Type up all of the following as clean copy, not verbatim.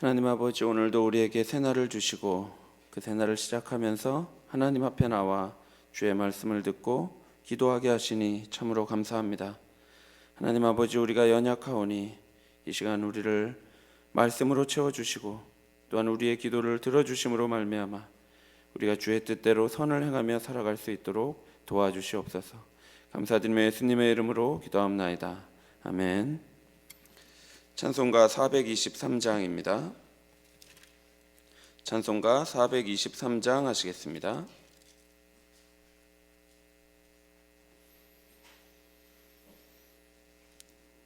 하나님 아버지, 오늘도 우리에게 새날을 주시고 그 새날을 시작하면서 하나님 앞에 나와 주의 말씀을 듣고 기도하게 하시니 참으로 감사합니다. 하나님 아버지, 우리가 연약하오니 이 시간 우리를 말씀으로 채워주시고 또한 우리의 기도를 들어주심으로 말미암아 우리가 주의 뜻대로 선을 행하며 살아갈 수 있도록 도와주시옵소서. 감사드리며 예수님의 이름으로 기도합나이다. 아멘. 찬송가 423장입니다. 찬송가 423장 하시겠습니다.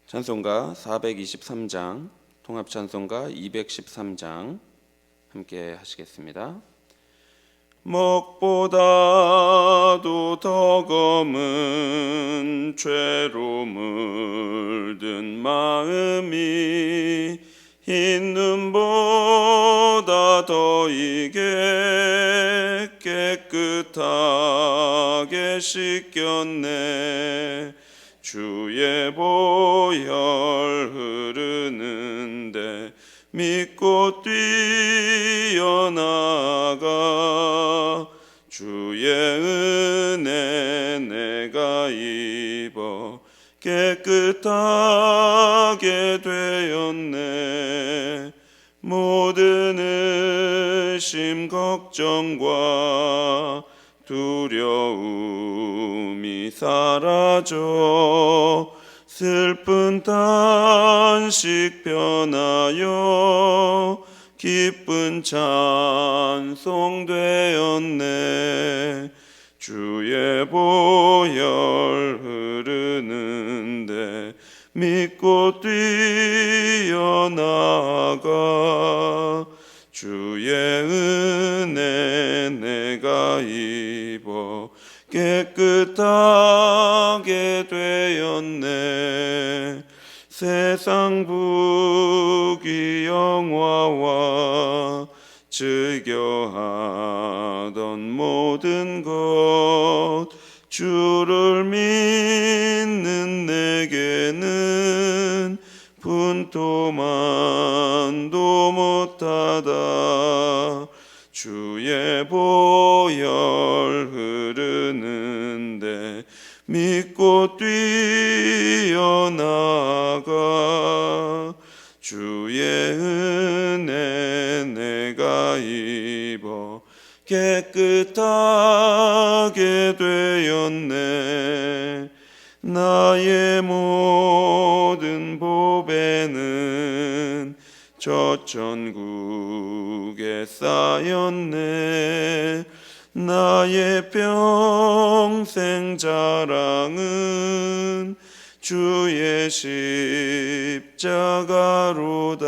찬송가 423장, 통합찬송가 213장 함께 하시겠습니다. 먹보다도 더 검은 죄로 물든 마음이 흰 눈보다 더 이게 깨끗하게 씻겼네. 주의 보혈 흐르는데 믿고 뛰어나가 주의 은혜 내가 입어 깨끗하게 되었네. 모든 의심 걱정과 두려움이 사라져 슬픈 탄식 변하여 기쁜 찬송 되었네. 주의 보혈 흐르는데 믿고 뛰어나가 주의 은혜 내가 입어 깨끗하게 되었네. 세상 부귀영화와 즐겨하던 모든 것 주를 믿는 내게는 분토만도 못하다. 주의 보혈 흐르는데 믿고 뛰어나가 주의 은혜 내가 입어 깨끗하게 되었네. 나의 모든 보배는 저 천국에 쌓였네. 나의 평생 자랑은 주의 십자가로다.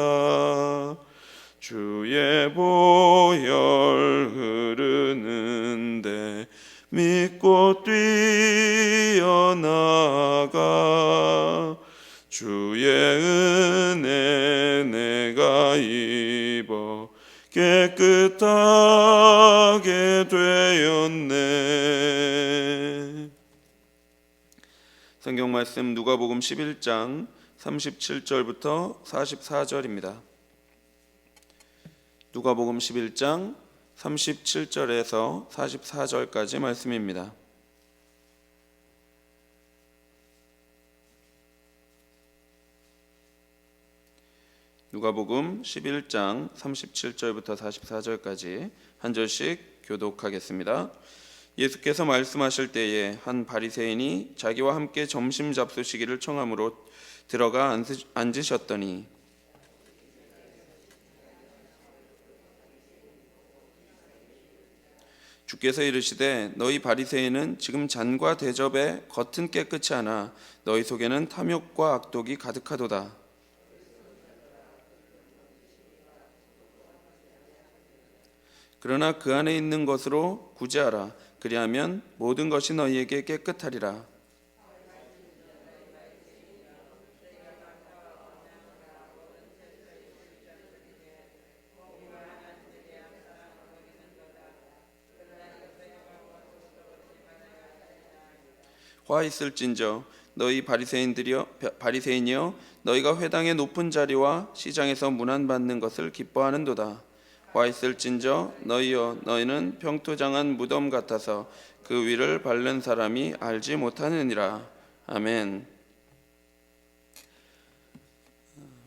주의 보혈 흐르는데 믿고 뛰어나가 주의 은혜 내가 입어 깨끗하게 되었네. 성경 말씀 누가복음 11장 37절부터 44절입니다. 누가복음 11장 37절에서 44절까지 말씀입니다. 누가복음 11장 37절부터 44절까지 한 절씩 교독하겠습니다. 예수께서 말씀하실 때에 한 바리새인이 자기와 함께 점심 잡수시기를 청함으로 들어가 앉으셨더니 주께서 이르시되 너희 바리새인은 지금 잔과 대접의 겉은 깨끗이 하나 너희 속에는 탐욕과 악독이 가득하도다. 그러나 그 안에 있는 것으로 구제하라. 그리하면 모든 것이 너희에게 깨끗하리라. 화 있을진저 너희 바리새인이여 너희가 회당의 높은 자리와 시장에서 문안받는 것을 기뻐하는도다. 와 있을진저 너희여 너희는 평토장한 무덤 같아서 그 위를 밟는 사람이 알지 못하느니라. 아멘.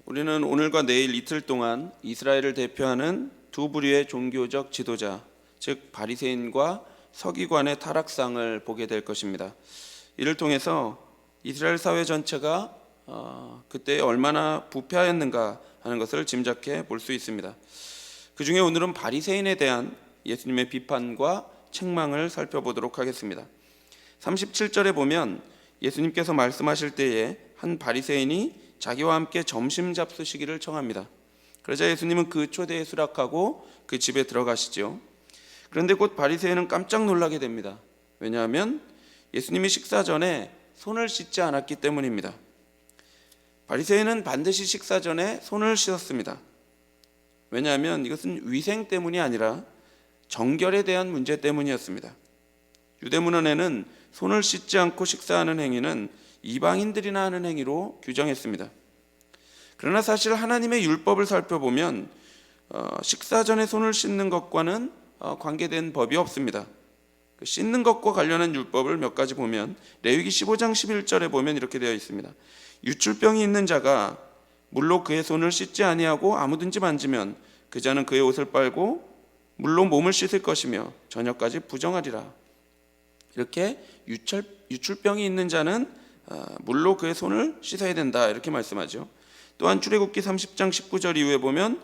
우리는 오늘과 내일 이틀 동안 이스라엘을 대표하는 두 부류의 종교적 지도자, 즉 바리새인과 서기관의 타락상을 보게 될 것입니다. 이를 통해서 이스라엘 사회 전체가 그때 얼마나 부패하였는가 하는 것을 짐작해 볼 수 있습니다. 그 중에 오늘은 바리새인에 대한 예수님의 비판과 책망을 살펴보도록 하겠습니다. 37절에 보면 예수님께서 말씀하실 때에 한 바리새인이 자기와 함께 점심 잡수시기를 청합니다. 그러자 예수님은 그 초대에 수락하고 그 집에 들어가시죠. 그런데 곧 바리새인은 깜짝 놀라게 됩니다. 왜냐하면 예수님이 식사 전에 손을 씻지 않았기 때문입니다. 바리새인은 반드시 식사 전에 손을 씻었습니다. 왜냐하면 이것은 위생 때문이 아니라 정결에 대한 문제 때문이었습니다. 유대문헌에는 손을 씻지 않고 식사하는 행위는 이방인들이나 하는 행위로 규정했습니다. 그러나 사실 하나님의 율법을 살펴보면 식사 전에 손을 씻는 것과는 관계된 법이 없습니다. 씻는 것과 관련한 율법을 몇 가지 보면 레위기 15장 11절에 보면 이렇게 되어 있습니다. 유출병이 있는 자가 물로 그의 손을 씻지 아니하고 아무든지 만지면 그 자는 그의 옷을 빨고 물로 몸을 씻을 것이며 저녁까지 부정하리라. 이렇게 유출병이 있는 자는 물로 그의 손을 씻어야 된다 이렇게 말씀하죠. 또한 출애굽기 30장 19절 이후에 보면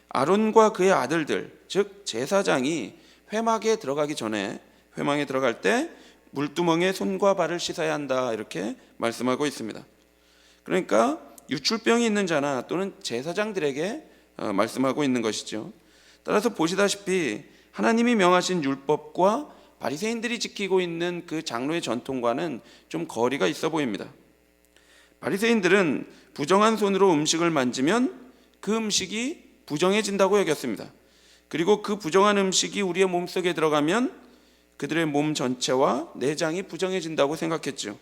아론과 그의 아들들 즉 제사장이 회막에 들어가기 전에 회막에 들어갈 때 물두멍에 손과 발을 씻어야 한다 이렇게 말씀하고 있습니다. 그러니까 유출병이 있는 자나 또는 제사장들에게 말씀하고 있는 것이죠. 따라서 보시다시피 하나님이 명하신 율법과 바리새인들이 지키고 있는 그 장로의 전통과는 좀 거리가 있어 보입니다. 바리새인들은 부정한 손으로 음식을 만지면 그 음식이 부정해진다고 여겼습니다. 그리고 그 부정한 음식이 우리의 몸속에 들어가면 그들의 몸 전체와 내장이 부정해진다고 생각했죠.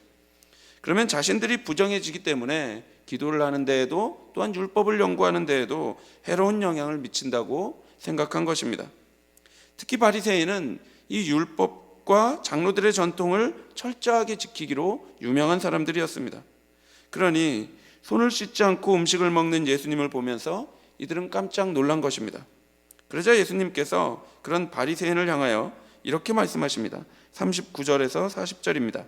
그러면 자신들이 부정해지기 때문에 기도를 하는 데에도 또한 율법을 연구하는 데에도 해로운 영향을 미친다고 생각한 것입니다. 특히 바리새인은 이 율법과 장로들의 전통을 철저하게 지키기로 유명한 사람들이었습니다. 그러니 손을 씻지 않고 음식을 먹는 예수님을 보면서 이들은 깜짝 놀란 것입니다. 그러자 예수님께서 그런 바리새인을 향하여 이렇게 말씀하십니다. 39절에서 40절입니다.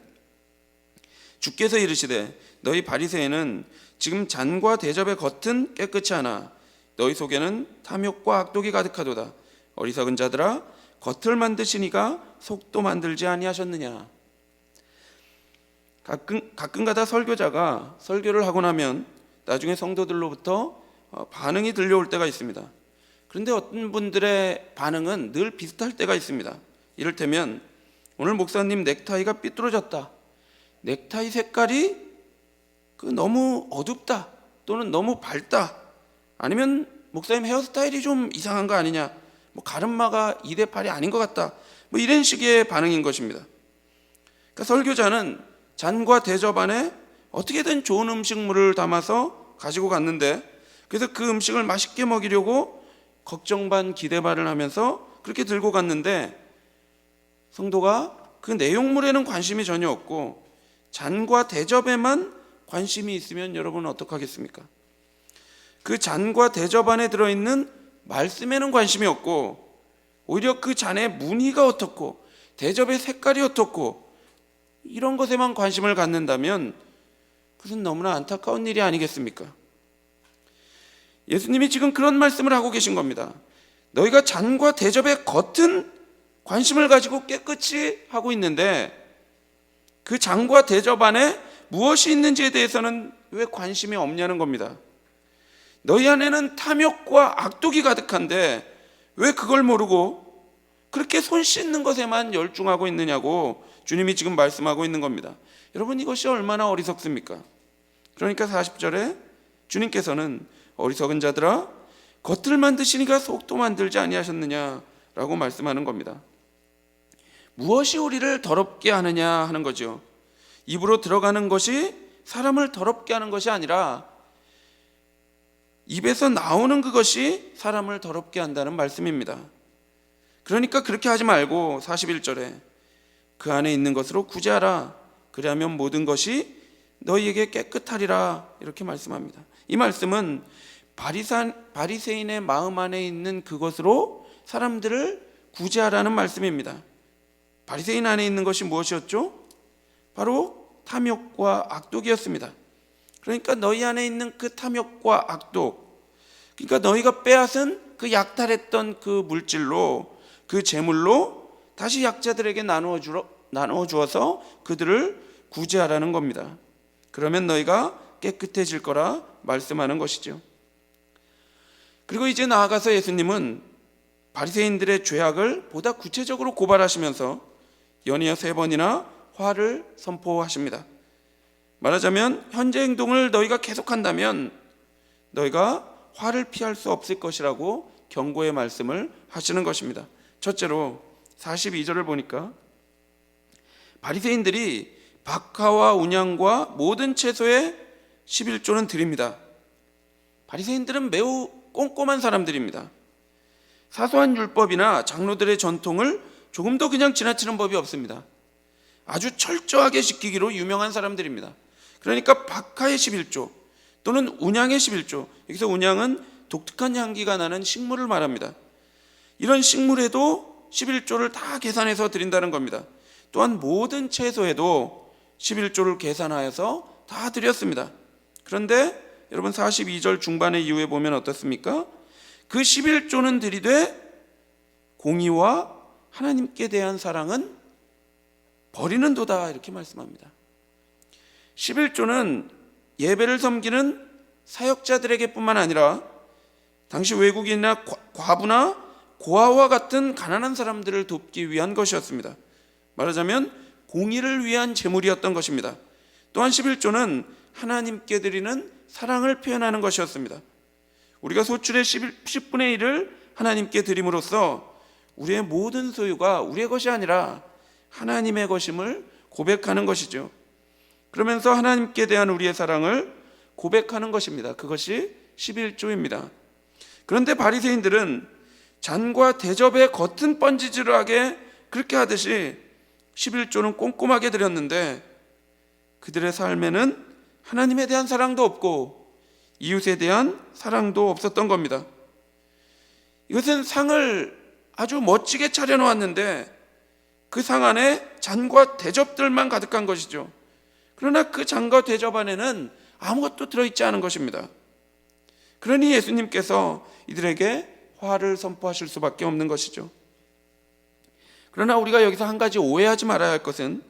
주께서 이르시되 너희 바리새인은 지금 잔과 대접의 겉은 깨끗이 하나 너희 속에는 탐욕과 악독이 가득하도다. 어리석은 자들아 겉을 만드시니가 속도 만들지 아니하셨느냐. 가끔가다 설교자가 설교를 하고 나면 나중에 성도들로부터 반응이 들려올 때가 있습니다. 그런데 어떤 분들의 반응은 늘 비슷할 때가 있습니다. 이를테면 오늘 목사님 넥타이가 삐뚤어졌다. 넥타이 색깔이 너무 어둡다. 또는 너무 밝다. 아니면 목사님 헤어스타일이 좀 이상한 거 아니냐. 가르마가 2대 8이 아닌 것 같다. 이런 식의 반응인 것입니다. 그러니까 설교자는 잔과 대접 안에 어떻게든 좋은 음식물을 담아서 가지고 갔는데 그래서 그 음식을 맛있게 먹이려고 걱정 반 기대 반을 하면서 그렇게 들고 갔는데 성도가 그 내용물에는 관심이 전혀 없고 잔과 대접에만 관심이 있으면 여러분은 어떡하겠습니까? 그 잔과 대접 안에 들어있는 말씀에는 관심이 없고 오히려 그 잔의 무늬가 어떻고 대접의 색깔이 어떻고 이런 것에만 관심을 갖는다면 그것은 너무나 안타까운 일이 아니겠습니까? 예수님이 지금 그런 말씀을 하고 계신 겁니다. 너희가 잔과 대접의 겉은 관심을 가지고 깨끗이 하고 있는데 그 잔과 대접 안에 무엇이 있는지에 대해서는 왜 관심이 없냐는 겁니다. 너희 안에는 탐욕과 악독이 가득한데 왜 그걸 모르고 그렇게 손 씻는 것에만 열중하고 있느냐고 주님이 지금 말씀하고 있는 겁니다. 여러분 이것이 얼마나 어리석습니까? 그러니까 40절에 주님께서는 어리석은 자들아 겉을 만드시니까 속도 만들지 아니하셨느냐라고 말씀하는 겁니다. 무엇이 우리를 더럽게 하느냐 하는 거죠. 입으로 들어가는 것이 사람을 더럽게 하는 것이 아니라 입에서 나오는 그것이 사람을 더럽게 한다는 말씀입니다. 그러니까 그렇게 하지 말고 41절에 그 안에 있는 것으로 구제하라. 그리하면 모든 것이 너희에게 깨끗하리라. 이렇게 말씀합니다. 이 말씀은 바리새인의 마음 안에 있는 그것으로 사람들을 구제하라는 말씀입니다. 바리새인 안에 있는 것이 무엇이었죠? 바로 탐욕과 악독이었습니다. 그러니까 너희 안에 있는 그 탐욕과 악독, 그러니까 너희가 빼앗은 그 약탈했던 그 물질로, 그 재물로 다시 약자들에게 나누어 주어서 그들을 구제하라는 겁니다. 그러면 너희가 깨끗해질 거라 말씀하는 것이죠. 그리고 이제 나아가서 예수님은 바리새인들의 죄악을 보다 구체적으로 고발하시면서 연이어 3번이나 화를 선포하십니다. 말하자면 현재 행동을 너희가 계속한다면 너희가 화를 피할 수 없을 것이라고 경고의 말씀을 하시는 것입니다. 첫째로 42절을 보니까 바리새인들이 박하와 운양과 모든 채소에 11조는 드립니다. 바리새인들은 매우 꼼꼼한 사람들입니다. 사소한 율법이나 장로들의 전통을 조금도 그냥 지나치는 법이 없습니다. 아주 철저하게 지키기로 유명한 사람들입니다. 그러니까 박하의 11조 또는 운양의 11조, 여기서 운양은 독특한 향기가 나는 식물을 말합니다. 이런 식물에도 11조를 다 계산해서 드린다는 겁니다. 또한 모든 채소에도 11조를 계산하여서 다 드렸습니다. 그런데 여러분 42절 중반의 이후에 보면 어떻습니까? 그 11조는 드리되 공의와 하나님께 대한 사랑은 버리는도다, 이렇게 말씀합니다. 11조는 예배를 섬기는 사역자들에게 뿐만 아니라 당시 외국인이나 과부나 고아와 같은 가난한 사람들을 돕기 위한 것이었습니다. 말하자면 공의를 위한 제물이었던 것입니다. 또한 11조는 하나님께 드리는 사랑을 표현하는 것이었습니다. 우리가 소출의 10분의 1을 하나님께 드림으로써 우리의 모든 소유가 우리의 것이 아니라 하나님의 것임을 고백하는 것이죠. 그러면서 하나님께 대한 우리의 사랑을 고백하는 것입니다. 그것이 11조입니다. 그런데 바리새인들은 잔과 대접의 겉은 번지르르하게 그렇게 하듯이 11조는 꼼꼼하게 드렸는데 그들의 삶에는 하나님에 대한 사랑도 없고 이웃에 대한 사랑도 없었던 겁니다. 이것은 상을 아주 멋지게 차려놓았는데 그 상 안에 잔과 대접들만 가득한 것이죠. 그러나 그 잔과 대접 안에는 아무것도 들어있지 않은 것입니다. 그러니 예수님께서 이들에게 화를 선포하실 수밖에 없는 것이죠. 그러나 우리가 여기서 한 가지 오해하지 말아야 할 것은,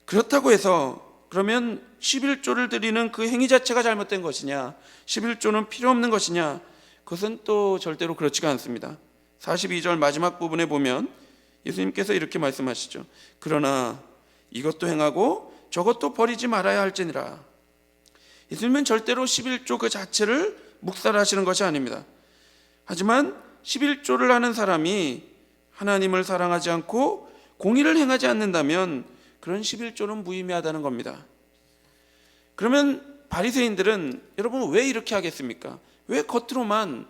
그렇다고 해서 그러면 11조를 드리는 그 행위 자체가 잘못된 것이냐, 11조는 필요 없는 것이냐, 그것은 또 절대로 그렇지가 않습니다. 42절 마지막 부분에 보면 예수님께서 이렇게 말씀하시죠. 그러나 이것도 행하고 저것도 버리지 말아야 할지니라. 예수님은 절대로 11조 그 자체를 묵살하시는 것이 아닙니다. 하지만 11조를 하는 사람이 하나님을 사랑하지 않고 공의를 행하지 않는다면 그런 11조는 무의미하다는 겁니다. 그러면 바리새인들은 여러분 왜 이렇게 하겠습니까? 왜 겉으로만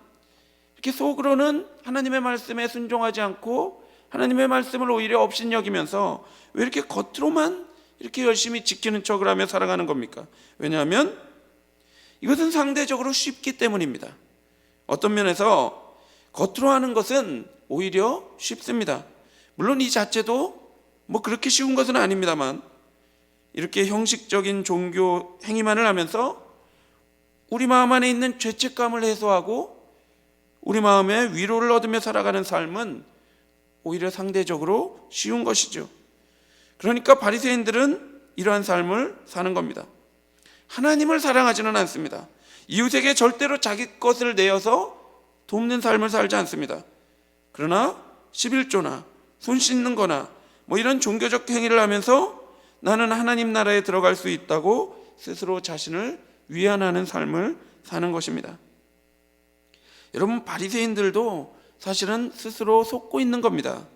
이렇게 속으로는 하나님의 말씀에 순종하지 않고 하나님의 말씀을 오히려 업신여기면서 왜 이렇게 겉으로만 이렇게 열심히 지키는 척을 하며 살아가는 겁니까? 왜냐하면 이것은 상대적으로 쉽기 때문입니다. 어떤 면에서 겉으로 하는 것은 오히려 쉽습니다. 물론 이 자체도 뭐 그렇게 쉬운 것은 아닙니다만 이렇게 형식적인 종교 행위만을 하면서 우리 마음 안에 있는 죄책감을 해소하고 우리 마음에 위로를 얻으며 살아가는 삶은 오히려 상대적으로 쉬운 것이죠. 그러니까 바리새인들은 이러한 삶을 사는 겁니다. 하나님을 사랑하지는 않습니다. 이웃에게 절대로 자기 것을 내어서 돕는 삶을 살지 않습니다. 그러나 11조나 손 씻는 거나 뭐 이런 종교적 행위를 하면서 나는 하나님 나라에 들어갈 수 있다고 스스로 자신을 위안하는 삶을 사는 것입니다. 여러분, 바리새인들도 사실은 스스로 속고 있는 겁니다.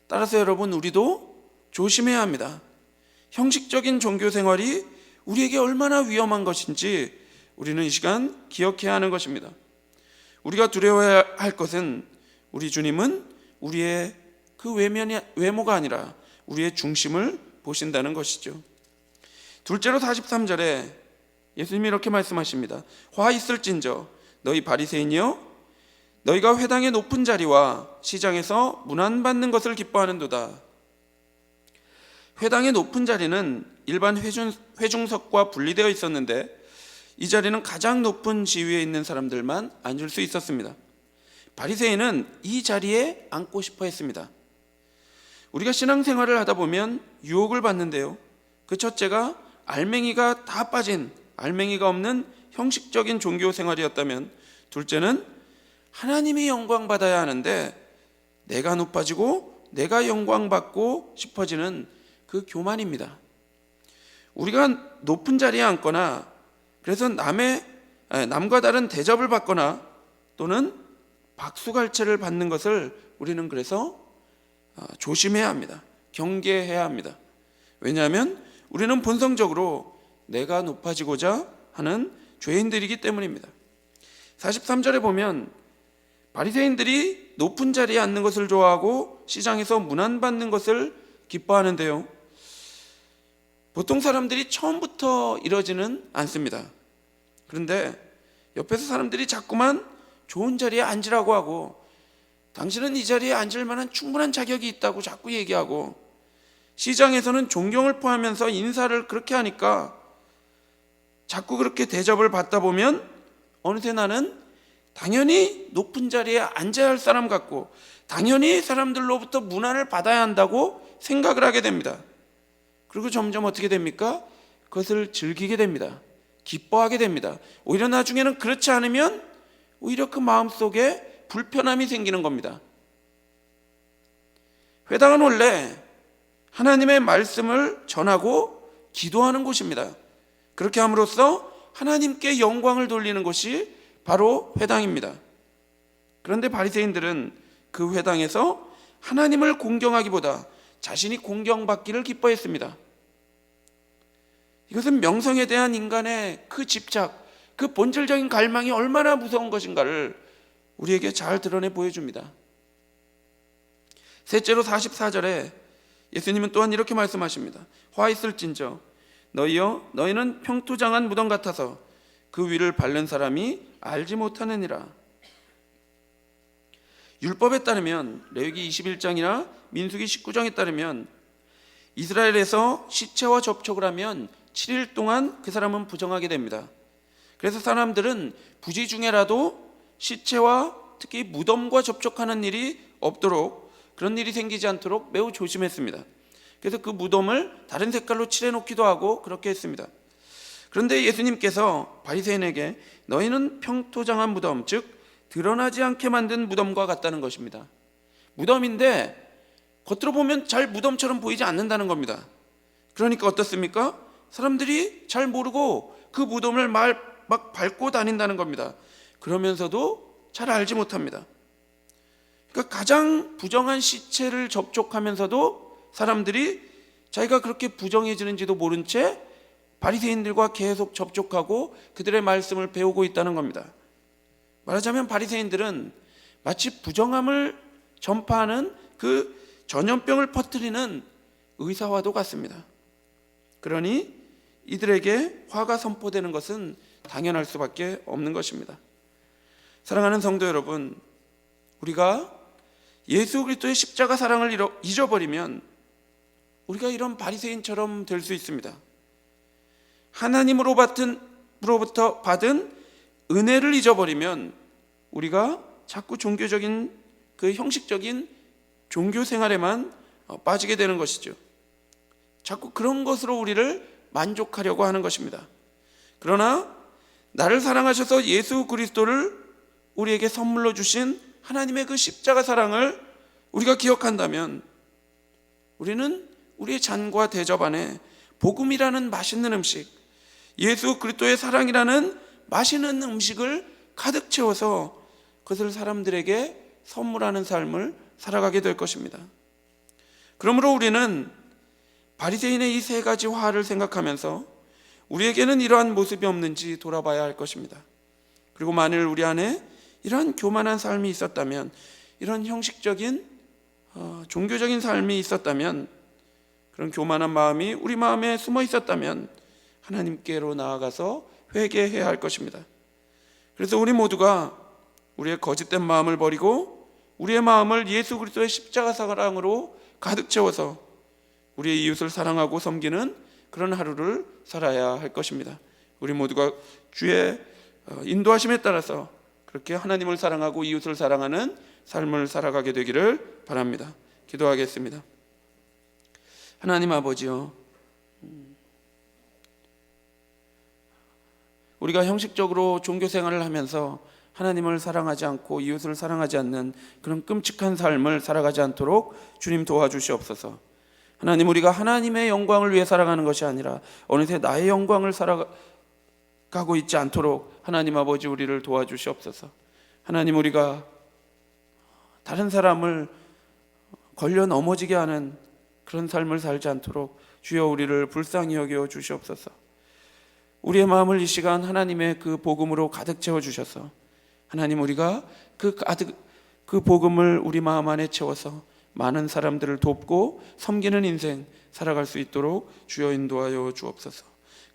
따라서 여러분, 우리도 조심해야 합니다. 형식적인 종교 생활이 우리에게 얼마나 위험한 것인지 우리는 이 시간 기억해야 하는 것입니다. 우리가 두려워해야 할 것은 우리 주님은 우리의 그 외모가 아니라 우리의 중심을 보신다는 것이죠. 둘째로 43절에 예수님이 이렇게 말씀하십니다. 화 있을진저 너희 바리새인이여 너희가 회당의 높은 자리와 시장에서 문안받는 것을 기뻐하는도다. 회당의 높은 자리는 일반 회중석과 분리되어 있었는데 이 자리는 가장 높은 지위에 있는 사람들만 앉을 수 있었습니다. 바리새인은 이 자리에 앉고 싶어 했습니다. 우리가 신앙생활을 하다 보면 유혹을 받는데요, 그 첫째가 알맹이가 다 빠진, 알맹이가 없는 형식적인 종교 생활이었다면, 둘째는 하나님이 영광 받아야 하는데 내가 높아지고 내가 영광 받고 싶어지는 그 교만입니다. 우리가 높은 자리에 앉거나 그래서 남과 다른 대접을 받거나 또는 박수갈채를 받는 것을 우리는 그래서 조심해야 합니다. 경계해야 합니다. 왜냐하면 우리는 본성적으로 내가 높아지고자 하는 죄인들이기 때문입니다. 43절에 보면 바리새인들이 높은 자리에 앉는 것을 좋아하고 시장에서 문안받는 것을 기뻐하는데요, 보통 사람들이 처음부터 이러지는 않습니다. 그런데 옆에서 사람들이 자꾸만 좋은 자리에 앉으라고 하고 당신은 이 자리에 앉을 만한 충분한 자격이 있다고 자꾸 얘기하고, 시장에서는 존경을 포함하면서 인사를 그렇게 하니까 자꾸 그렇게 대접을 받다 보면 어느새 나는 당연히 높은 자리에 앉아야 할 사람 같고 당연히 사람들로부터 문안을 받아야 한다고 생각을 하게 됩니다. 그리고 점점 어떻게 됩니까? 그것을 즐기게 됩니다. 기뻐하게 됩니다. 오히려 나중에는 그렇지 않으면 오히려 그 마음속에 불편함이 생기는 겁니다. 회당은 원래 하나님의 말씀을 전하고 기도하는 곳입니다. 그렇게 함으로써 하나님께 영광을 돌리는 것이 바로 회당입니다. 그런데 바리새인들은 그 회당에서 하나님을 공경하기보다 자신이 공경받기를 기뻐했습니다. 이것은 명성에 대한 인간의 그 집착, 그 본질적인 갈망이 얼마나 무서운 것인가를 우리에게 잘 드러내 보여줍니다. 셋째로 44절에 예수님은 또한 이렇게 말씀하십니다. 화 있을진저 너희여 너희는 평토장한 무덤 같아서 그 위를 밟는 사람이 알지 못하느니라. 율법에 따르면 레위기 21장이나 민수기 19장에 따르면 이스라엘에서 시체와 접촉을 하면 7일 동안 그 사람은 부정하게 됩니다. 그래서 사람들은 부지 중에라도 시체와 특히 무덤과 접촉하는 일이 없도록, 그런 일이 생기지 않도록 매우 조심했습니다. 그래서 그 무덤을 다른 색깔로 칠해놓기도 하고 그렇게 했습니다. 그런데 예수님께서 바리새인에게 너희는 평토장한 무덤, 즉 드러나지 않게 만든 무덤과 같다는 것입니다. 무덤인데 겉으로 보면 잘 무덤처럼 보이지 않는다는 겁니다. 그러니까 어떻습니까? 사람들이 잘 모르고 그 무덤을 막 밟고 다닌다는 겁니다. 그러면서도 잘 알지 못합니다. 그러니까 가장 부정한 시체를 접촉하면서도 사람들이 자기가 그렇게 부정해지는지도 모른 채 바리새인들과 계속 접촉하고 그들의 말씀을 배우고 있다는 겁니다. 말하자면 바리새인들은 마치 부정함을 전파하는 그 전염병을 퍼뜨리는 의사와도 같습니다. 그러니 이들에게 화가 선포되는 것은 당연할 수밖에 없는 것입니다. 사랑하는 성도 여러분, 우리가 예수 그리스도의 십자가 사랑을 잊어버리면 우리가 이런 바리새인처럼 될 수 있습니다. 하나님으로부터 받은 은혜를 잊어버리면 우리가 자꾸 종교적인 그 형식적인 종교 생활에만 빠지게 되는 것이죠. 자꾸 그런 것으로 우리를 만족하려고 하는 것입니다. 그러나 나를 사랑하셔서 예수 그리스도를 우리에게 선물로 주신 하나님의 그 십자가 사랑을 우리가 기억한다면 우리는 우리의 잔과 대접 안에 복음이라는 맛있는 음식, 예수 그리스도의 사랑이라는 맛있는 음식을 가득 채워서 그것을 사람들에게 선물하는 삶을 살아가게 될 것입니다. 그러므로 우리는 바리새인의 이 세 가지 화를 생각하면서 우리에게는 이러한 모습이 없는지 돌아봐야 할 것입니다. 그리고 만일 우리 안에 이러한 교만한 삶이 있었다면, 이런 형식적인 종교적인 삶이 있었다면, 그런 교만한 마음이 우리 마음에 숨어 있었다면 하나님께로 나아가서 회개해야 할 것입니다. 그래서 우리 모두가 우리의 거짓된 마음을 버리고 우리의 마음을 예수 그리스도의 십자가 사랑으로 가득 채워서 우리의 이웃을 사랑하고 섬기는 그런 하루를 살아야 할 것입니다. 우리 모두가 주의 인도하심에 따라서 그렇게 하나님을 사랑하고 이웃을 사랑하는 삶을 살아가게 되기를 바랍니다. 기도하겠습니다. 하나님 아버지요, 우리가 형식적으로 종교 생활을 하면서 하나님을 사랑하지 않고 이웃을 사랑하지 않는 그런 끔찍한 삶을 살아가지 않도록 주님 도와주시옵소서. 하나님, 우리가 하나님의 영광을 위해 살아가는 것이 아니라 어느새 나의 영광을 살아가고 있지 않도록 하나님 아버지 우리를 도와주시옵소서. 하나님, 우리가 다른 사람을 걸려 넘어지게 하는 그런 삶을 살지 않도록 주여 우리를 불쌍히 여겨 주시옵소서. 우리의 마음을 이 시간 하나님의 그 복음으로 가득 채워 주셔서 하나님, 우리가 그 복음을 우리 마음 안에 채워서 많은 사람들을 돕고 섬기는 인생 살아갈 수 있도록 주여 인도하여 주옵소서.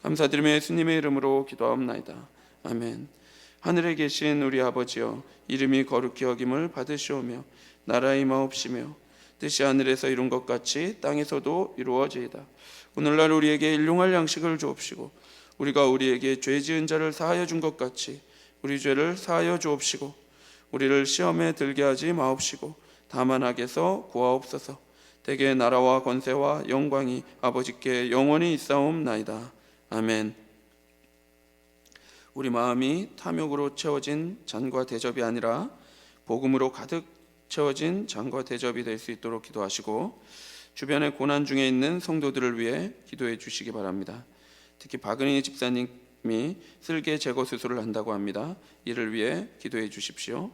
감사드리며 예수님의 이름으로 기도하옵나이다. 아멘. 하늘에 계신 우리 아버지여, 이름이 거룩히 여김을 받으시오며 나라의 임하옵시며 뜻이 하늘에서 이룬 것 같이 땅에서도 이루어지이다. 오늘날 우리에게 일용할 양식을 주옵시고 우리가 우리에게 죄 지은 자를 사하여 준 것 같이 우리 죄를 사하여 주옵시고 우리를 시험에 들게 하지 마옵시고 다만 악에서 구하옵소서. 대개 나라와 권세와 영광이 아버지께 영원히 있사옵나이다. 아멘. 우리 마음이 탐욕으로 채워진 잔과 대접이 아니라 복음으로 가득 채워진 잔과 대접이 될 수 있도록 기도하시고 주변에 고난 중에 있는 성도들을 위해 기도해 주시기 바랍니다. 특히 박은희 집사님이 쓸개 제거 수술을 한다고 합니다. 이를 위해 기도해 주십시오.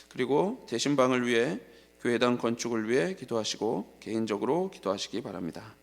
그리고 대신방을 위해 교회당 건축을 위해 기도하시고 개인적으로 기도하시기 바랍니다.